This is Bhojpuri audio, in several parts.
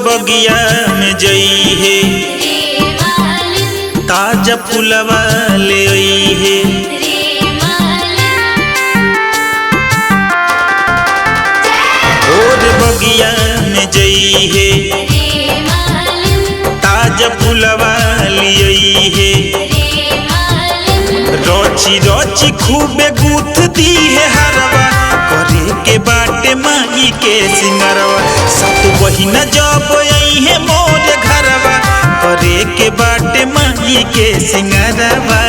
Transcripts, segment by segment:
बगिया में जई है, ताजा फुलवा ले आई है। और बगिया में जई है, ताजा फुलवा ले आई है। रोची रोची खूबे गूथती है हरवा, करे के बाटे माई के सिंगरवा। सात बहिना जब आई है मोर घरवा, करे के बाटे माई के सिंगरवा।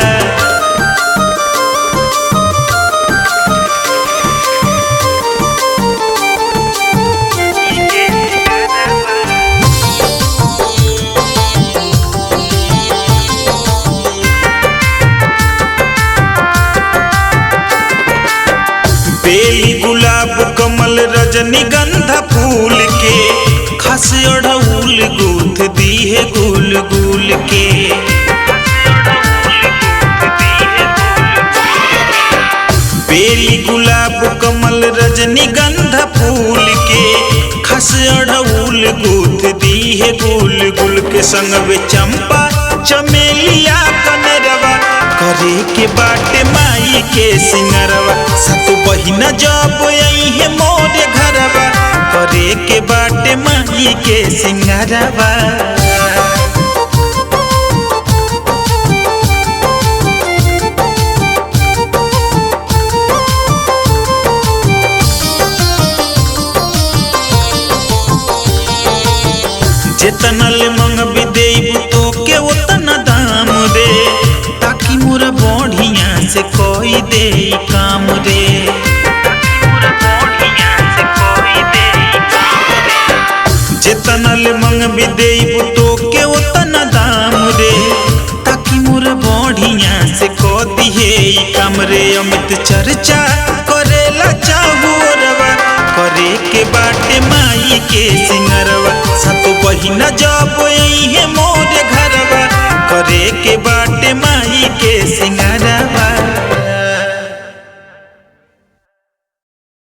बेली गुलाब कमल रजनीगंधा फूल के, खस अड़हुल गूथ दी है गुल गुल के। बेली गुलाब कमल रजनीगंधा फूल के, खस अड़हुल गूथ दी है गुल गुल के। संग वे चंपा चमेलिया कनरवा, करे के बाटे माई के सिंगरवा। सात बहिना जब आई है मोर घरवा, करे के बाटे माई के सिंगरवा। जेतनल मंगबी देबू तो के उतना दाम दे, ताकि मोरा बढ़िया से कोई दे काम रे। जेतनल मंगबी देबू तो के उतना दाम रे, ताकि मोरा बढ़िया से को दिहे काम रे। अमित चर्चा करेला चाहुरवा, करे के बाटे माई के सिंगरवा। सात बहिना जब आई है मोर घरवा, करे के बाटे माई के सिंगरवा।